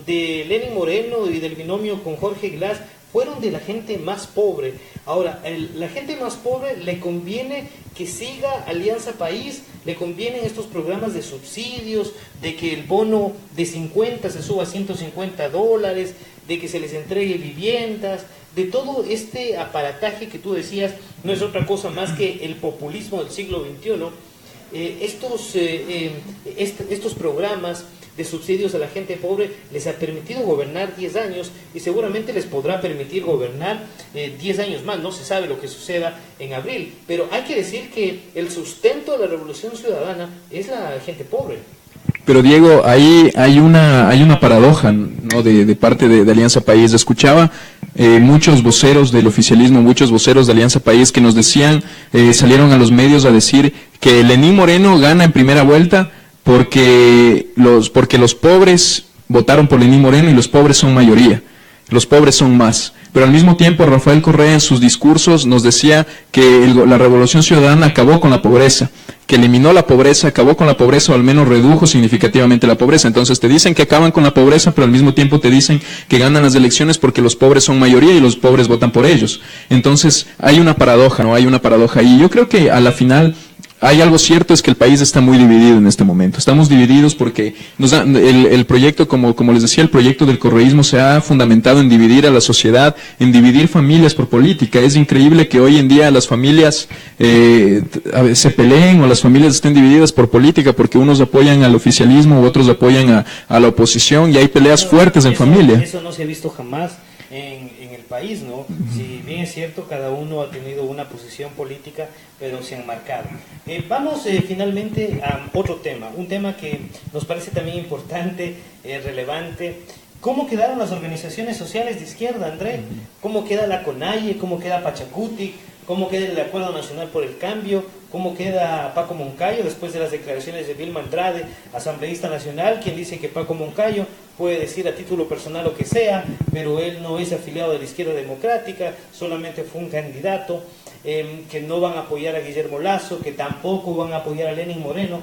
de Lenín Moreno y del binomio con Jorge Glass fueron de la gente más pobre. Ahora, la gente más pobre le conviene que siga Alianza País, le convienen estos programas de subsidios, de que el bono de 50 se suba a $150, de que se les entregue viviendas, de todo este aparataje que tú decías, no es otra cosa más que el populismo del siglo XXI. Estos programas de subsidios a la gente pobre les ha permitido gobernar 10 años y seguramente les podrá permitir gobernar 10 años más. No se sabe lo que suceda en abril, pero hay que decir que el sustento de la Revolución Ciudadana es la gente pobre. Pero Diego, ahí hay una paradoja, ¿no? de parte de Alianza País. Escuchaba muchos voceros del oficialismo, muchos voceros de Alianza País que nos decían, salieron a los medios a decir que Lenín Moreno gana en primera vuelta porque los pobres votaron por Lenín Moreno y los pobres son mayoría, los pobres son más. Pero al mismo tiempo Rafael Correa en sus discursos nos decía que la Revolución Ciudadana acabó con la pobreza, que eliminó la pobreza, acabó con la pobreza o al menos redujo significativamente la pobreza. Entonces te dicen que acaban con la pobreza, pero al mismo tiempo te dicen que ganan las elecciones porque los pobres son mayoría y los pobres votan por ellos. Entonces hay una paradoja, ¿no? Hay una paradoja. Y yo creo que a la final hay algo cierto, es que el país está muy dividido en este momento. Estamos divididos porque el proyecto, como les decía, el proyecto del correísmo se ha fundamentado en dividir a la sociedad, en dividir familias por política. Es increíble que hoy en día las familias se peleen o las familias estén divididas por política porque unos apoyan al oficialismo u otros apoyan a la oposición y hay peleas fuertes en familia. Eso no se ha visto jamás en el país, ¿no? Si bien es cierto, cada uno ha tenido una posición política, pero se han marcado. Vamos finalmente a otro tema, un tema que nos parece también importante, relevante. ¿Cómo quedaron las organizaciones sociales de izquierda, André? ¿Cómo queda la CONAIE? ¿Cómo queda Pachacutic? ¿Cómo queda el Acuerdo Nacional por el Cambio? ¿Cómo queda Paco Moncayo después de las declaraciones de Vilma Andrade, asambleísta nacional, quien dice que Paco Moncayo puede decir a título personal lo que sea, pero él no es afiliado de la izquierda democrática, solamente fue un candidato, que no van a apoyar a Guillermo Lasso, que tampoco van a apoyar a Lenín Moreno?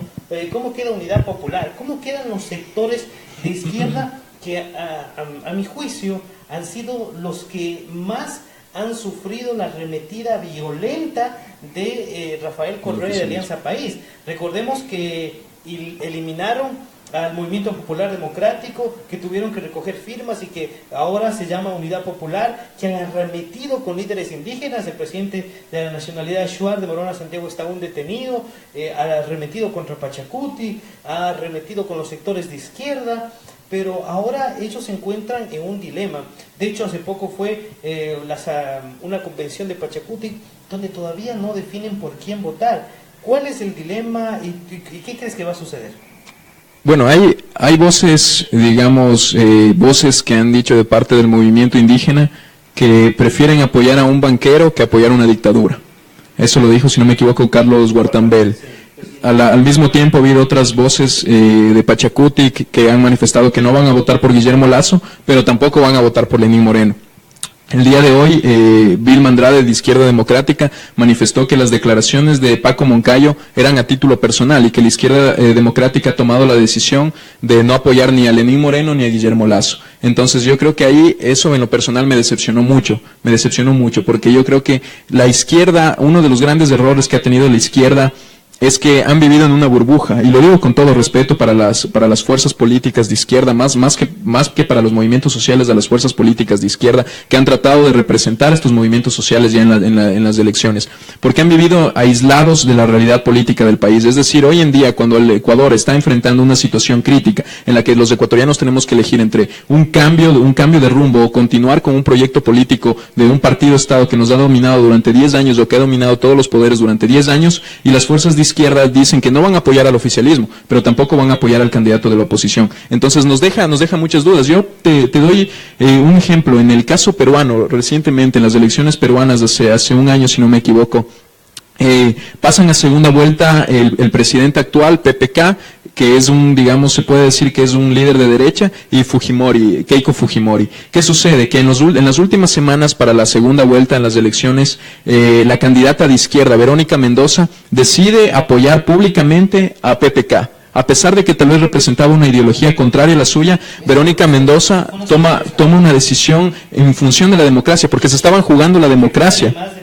¿Cómo queda Unidad Popular? ¿Cómo quedan los sectores de izquierda que a mi juicio han sido los que más han sufrido la arremetida violenta de Rafael Correa de Alianza País? Recordemos que eliminaron al Movimiento Popular Democrático, que tuvieron que recoger firmas y que ahora se llama Unidad Popular, que han arremetido con líderes indígenas. El presidente de la nacionalidad Shuar de Morona Santiago está aún detenido, ha arremetido contra Pachacuti, ha arremetido con los sectores de izquierda, pero ahora ellos se encuentran en un dilema. De hecho, hace poco fue una convención de Pachacuti donde todavía no definen por quién votar. ¿Cuál es el dilema y qué crees que va a suceder? Bueno, hay voces, digamos, voces que han dicho de parte del movimiento indígena que prefieren apoyar a un banquero que apoyar a una dictadura. Eso lo dijo, si no me equivoco, Carlos Guartambel. Al mismo tiempo ha habido otras voces de Pachacuti que han manifestado que no van a votar por Guillermo Lasso, pero tampoco van a votar por Lenín Moreno. El día de hoy, Vilma Andrade, de Izquierda Democrática, manifestó que las declaraciones de Paco Moncayo eran a título personal y que la Izquierda Democrática ha tomado la decisión de no apoyar ni a Lenín Moreno ni a Guillermo Lasso. Entonces yo creo que ahí eso en lo personal me decepcionó mucho, porque yo creo que la izquierda, uno de los grandes errores que ha tenido la izquierda es que han vivido en una burbuja, y lo digo con todo respeto para las fuerzas políticas de izquierda, más que para los movimientos sociales, de las fuerzas políticas de izquierda que han tratado de representar estos movimientos sociales ya en las elecciones, porque han vivido aislados de la realidad política del país. Es decir, hoy en día, cuando el Ecuador está enfrentando una situación crítica en la que los ecuatorianos tenemos que elegir entre un cambio de rumbo o continuar con un proyecto político de un partido-estado que nos ha dominado durante 10 años o que ha dominado todos los poderes durante 10 años, y las fuerzas de izquierda dicen que no van a apoyar al oficialismo, pero tampoco van a apoyar al candidato de la oposición. Entonces nos deja muchas dudas. Yo te doy un ejemplo. En el caso peruano, recientemente en las elecciones peruanas hace un año, si no me equivoco, pasan a segunda vuelta el presidente actual, PPK, que es se puede decir que es un líder de derecha, y Keiko Fujimori. ¿Qué sucede? Que en las últimas semanas para la segunda vuelta en las elecciones, la candidata de izquierda, Verónica Mendoza, decide apoyar públicamente a PPK. A pesar de que tal vez representaba una ideología contraria a la suya, Verónica Mendoza toma una decisión en función de la democracia, porque se estaban jugando la democracia.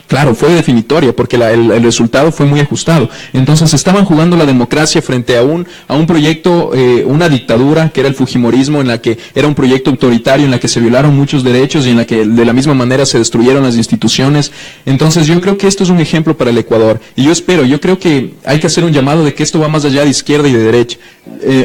Claro, fue definitoria, porque el resultado fue muy ajustado. Entonces estaban jugando la democracia frente a un proyecto, una dictadura, que era el fujimorismo, en la que era un proyecto autoritario, en la que se violaron muchos derechos y en la que de la misma manera se destruyeron las instituciones. Entonces yo creo que esto es un ejemplo para el Ecuador. Y yo creo que hay que hacer un llamado de que esto va más allá de izquierda y de derecha.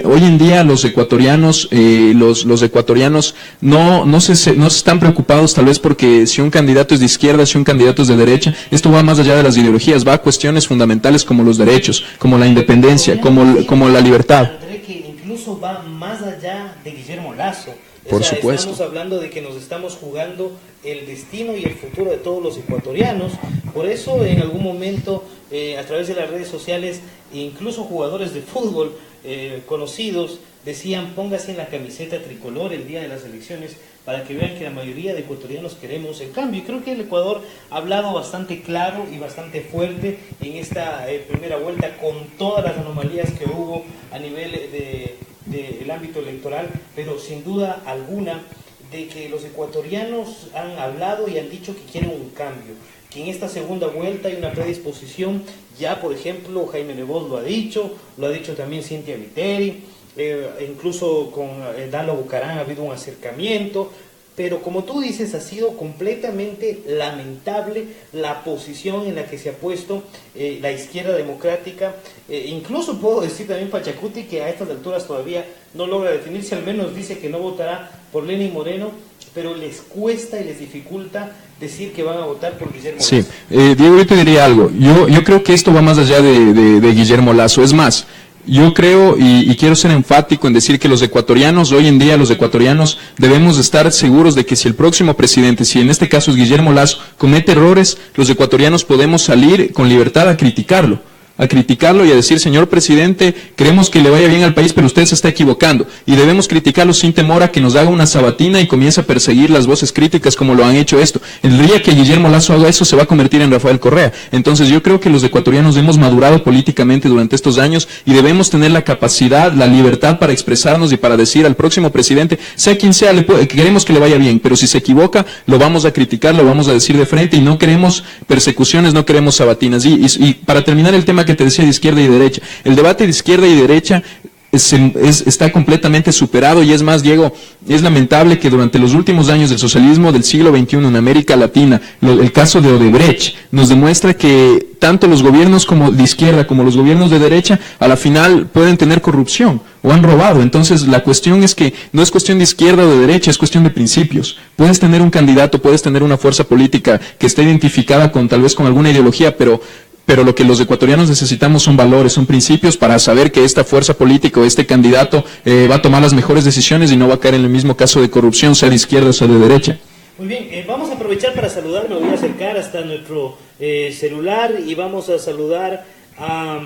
hoy en día los ecuatorianos, los ecuatorianos no se están preocupados tal vez porque si un candidato es de izquierda, si un candidato es de derecha. Esto va más allá de las ideologías, va a cuestiones fundamentales como los derechos, como la independencia, como la libertad. André, que incluso va más allá de Guillermo Lazo. Por supuesto. Estamos hablando de que nos estamos jugando el destino y el futuro de todos los ecuatorianos. Por eso, en algún momento, a través de las redes sociales, incluso jugadores de fútbol conocidos decían: póngase en la camiseta tricolor el día de las elecciones para que vean que la mayoría de ecuatorianos queremos el cambio. Y creo que el Ecuador ha hablado bastante claro y bastante fuerte en esta primera vuelta, con todas las anomalías que hubo a nivel del ámbito electoral, pero sin duda alguna de que los ecuatorianos han hablado y han dicho que quieren un cambio, que en esta segunda vuelta hay una predisposición. Ya, por ejemplo, Jaime Nebot lo ha dicho también Cintia Viteri, incluso con Dalo Bucarán ha habido un acercamiento, pero como tú dices, ha sido completamente lamentable la posición en la que se ha puesto la izquierda democrática. Incluso puedo decir también Pachacuti, que a estas alturas todavía no logra definirse, al menos dice que no votará por Lenín Moreno, pero les cuesta y les dificulta decir que van a votar por Guillermo Lazo. Sí, Diego, yo te diría algo. Yo creo que esto va más allá de Guillermo Lazo. Es más, yo creo y quiero ser enfático en decir que los ecuatorianos, hoy en día los ecuatorianos, debemos estar seguros de que si el próximo presidente, si en este caso es Guillermo Lazo, comete errores, los ecuatorianos podemos salir con libertad a criticarlo y a decir: señor presidente, queremos que le vaya bien al país, pero usted se está equivocando, y debemos criticarlo sin temor a que nos haga una sabatina y comience a perseguir las voces críticas como lo han hecho esto. El día que Guillermo Lazo haga eso, se va a convertir en Rafael Correa. Entonces yo creo que los ecuatorianos hemos madurado políticamente durante estos años y debemos tener la capacidad, la libertad para expresarnos y para decir al próximo presidente, sea quien sea, queremos que le vaya bien, pero si se equivoca, lo vamos a criticar, lo vamos a decir de frente, y no queremos persecuciones, no queremos sabatinas. Y para terminar el tema que te decía de izquierda y derecha, el debate de izquierda y derecha está completamente superado, y es más, Diego, es lamentable que durante los últimos años del socialismo del siglo XXI en América Latina, el caso de Odebrecht nos demuestra que tanto los gobiernos como de izquierda como los gobiernos de derecha a la final pueden tener corrupción o han robado. Entonces la cuestión es que no es cuestión de izquierda o de derecha, es cuestión de principios. Puedes tener un candidato, puedes tener una fuerza política que esté identificada con tal vez con alguna ideología, pero lo que los ecuatorianos necesitamos son valores, son principios para saber que esta fuerza política o este candidato va a tomar las mejores decisiones y no va a caer en el mismo caso de corrupción, sea de izquierda o sea de derecha. Muy bien, vamos a aprovechar para saludar, me voy a acercar hasta nuestro celular y vamos a saludar a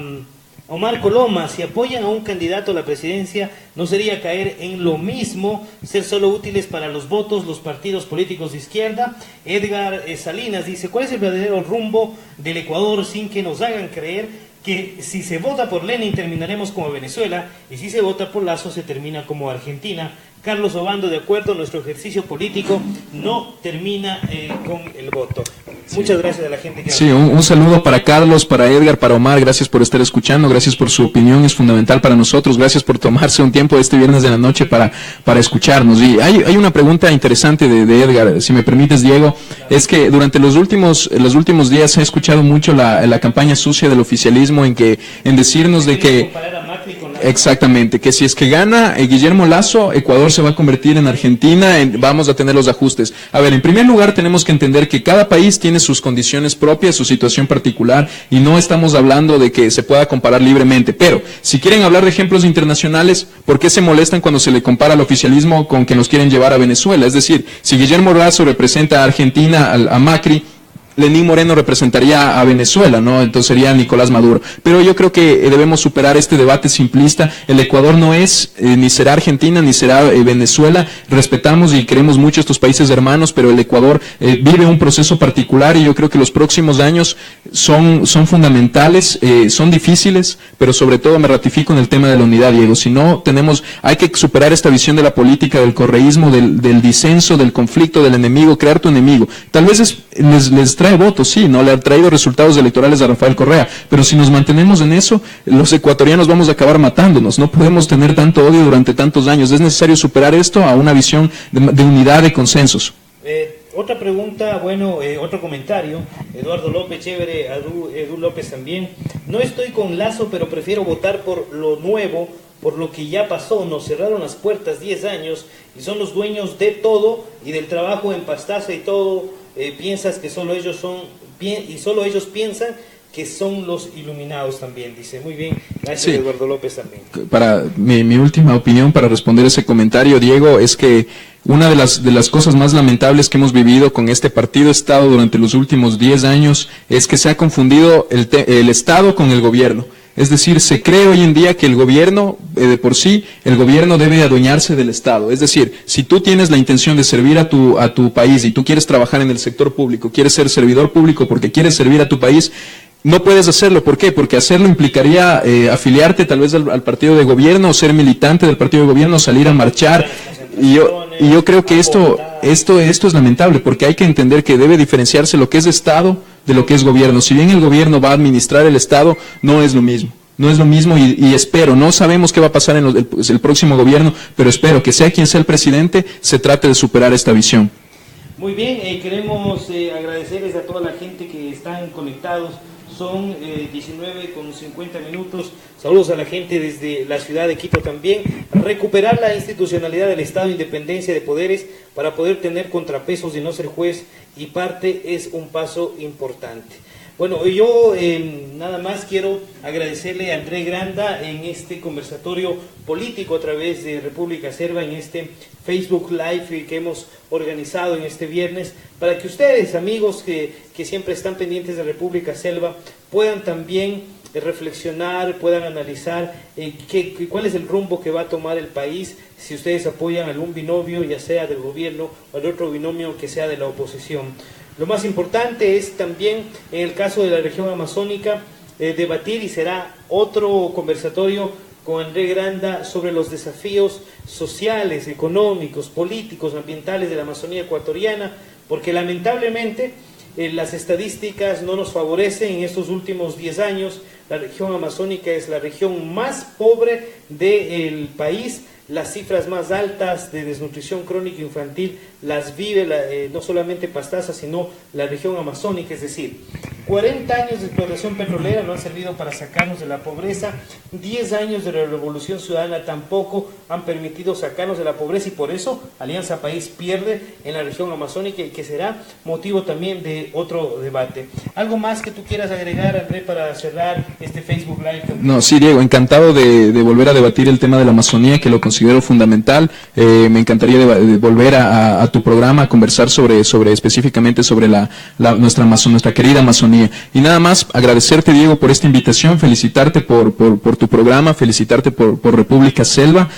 Omar Coloma. Si apoyan a un candidato a la presidencia, no sería caer en lo mismo, ser solo útiles para los votos, los partidos políticos de izquierda. Edgar Salinas dice: ¿cuál es el verdadero rumbo del Ecuador sin que nos hagan creer que si se vota por Lenin terminaremos como Venezuela y si se vota por Lazo se termina como Argentina? Carlos Obando, de acuerdo, nuestro ejercicio político no termina con el voto. Muchas gracias a la gente que... Sí, un saludo para Carlos, para Edgar, para Omar. Gracias por estar escuchando, gracias por su opinión, es fundamental para nosotros. Gracias por tomarse un tiempo este viernes de la noche para escucharnos. Y hay una pregunta interesante de Edgar, si me permites, Diego. Es que durante los últimos días he escuchado mucho la campaña sucia del oficialismo en decirnos de que... Exactamente, que si es que gana Guillermo Lazo, Ecuador se va a convertir en Argentina, vamos a tener los ajustes. A ver, en primer lugar tenemos que entender que cada país tiene sus condiciones propias, su situación particular, y no estamos hablando de que se pueda comparar libremente. Pero, si quieren hablar de ejemplos internacionales, ¿por qué se molestan cuando se le compara al oficialismo con que nos quieren llevar a Venezuela? Es decir, si Guillermo Lazo representa a Argentina, a Macri, Lenín Moreno representaría a Venezuela, ¿no? Entonces sería Nicolás Maduro. Pero yo creo que debemos superar este debate simplista. El Ecuador no es, ni será Argentina, ni será Venezuela. Respetamos y queremos mucho estos países hermanos, pero el Ecuador vive un proceso particular y yo creo que los próximos años son fundamentales, son difíciles, pero sobre todo me ratifico en el tema de la unidad, Diego. Si no, hay que superar esta visión de la política, del correísmo, del disenso, del conflicto, del enemigo, crear tu enemigo. Tal vez les trae votos, sí, no le ha traído resultados electorales a Rafael Correa, pero si nos mantenemos en eso, los ecuatorianos vamos a acabar matándonos. No podemos tener tanto odio durante tantos años. Es necesario superar esto a una visión de unidad, de consensos. Otra pregunta, otro comentario. Eduardo López, chévere, Edu López también. No estoy con Lazo, pero prefiero votar por lo nuevo, por lo que ya pasó, nos cerraron las puertas 10 años y son los dueños de todo y del trabajo en Pastaza y todo, piensas que solo ellos son, y solo ellos piensan que son los iluminados también, dice. Muy bien, gracias, sí. Eduardo López también. Para mi última opinión para responder ese comentario, Diego, es que una de las cosas más lamentables que hemos vivido con este partido Estado durante los últimos 10 años es que se ha confundido el Estado con el gobierno. Es decir, se cree hoy en día que el gobierno, de por sí, el gobierno debe adueñarse del Estado. Es decir, si tú tienes la intención de servir a tu país y tú quieres trabajar en el sector público, quieres ser servidor público porque quieres servir a tu país, no puedes hacerlo. ¿Por qué? Porque hacerlo implicaría afiliarte tal vez al partido de gobierno, ser militante del partido de gobierno, salir a marchar. Y yo creo que esto es lamentable, porque hay que entender que debe diferenciarse lo que es Estado de lo que es gobierno. Si bien el gobierno va a administrar el Estado, no es lo mismo. No es lo mismo y espero, no sabemos qué va a pasar en el próximo gobierno, pero espero que sea quien sea el presidente, se trate de superar esta visión. Muy bien, queremos agradecerles a toda la gente que están conectados. Son 19:50. Saludos a la gente desde la ciudad de Quito también. Recuperar la institucionalidad del Estado, independencia de poderes, para poder tener contrapesos y no ser juez y parte es un paso importante. Bueno, yo nada más quiero agradecerle a André Granda en este conversatorio político a través de República Selva, en este Facebook Live que hemos organizado en este viernes, para que ustedes, amigos que siempre están pendientes de República Selva, puedan también reflexionar, puedan analizar cuál es el rumbo que va a tomar el país si ustedes apoyan a algún binomio, ya sea del gobierno o al otro binomio que sea de la oposición. Lo más importante es también, en el caso de la región amazónica, debatir, y será otro conversatorio con André Granda, sobre los desafíos sociales, económicos, políticos, ambientales de la Amazonía ecuatoriana, porque lamentablemente las estadísticas no nos favorecen. En estos últimos 10 años, la región amazónica es la región más pobre del país. Las cifras más altas de desnutrición crónica infantil las vive no solamente Pastaza, sino la región amazónica. Es decir, 40 años de explotación petrolera no han servido para sacarnos de la pobreza. 10 años de la revolución ciudadana tampoco han permitido sacarnos de la pobreza, y por eso Alianza País pierde en la región amazónica, y que será motivo también de otro debate. ¿Algo más que tú quieras agregar, André, para cerrar este Facebook Live? No, sí, Diego, encantado de volver a debatir el tema de la Amazonía, que lo considero fundamental. Me encantaría de volver a tu programa a conversar sobre específicamente sobre nuestra querida Amazonía. Y nada más agradecerte, Diego, por esta invitación, felicitarte por tu programa, felicitarte por República Selva.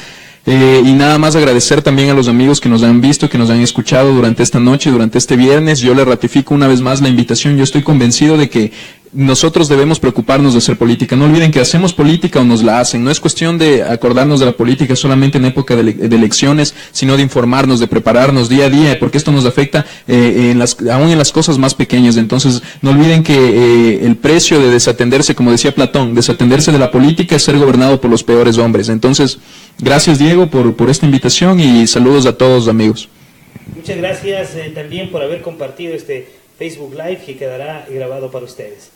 Y nada más agradecer también a los amigos que nos han visto, que nos han escuchado durante esta noche, durante este viernes. Yo le ratifico una vez más la invitación. Yo estoy convencido de que nosotros debemos preocuparnos de hacer política. No olviden que hacemos política o nos la hacen. No es cuestión de acordarnos de la política solamente en época de elecciones, sino de informarnos, de prepararnos día a día, porque esto nos afecta aún en las cosas más pequeñas. Entonces, no olviden que el precio de desatenderse, como decía Platón, desatenderse de la política es ser gobernado por los peores hombres. Entonces, gracias, Diego, por esta invitación, y saludos a todos, amigos. Muchas gracias también por haber compartido este Facebook Live, que quedará grabado para ustedes.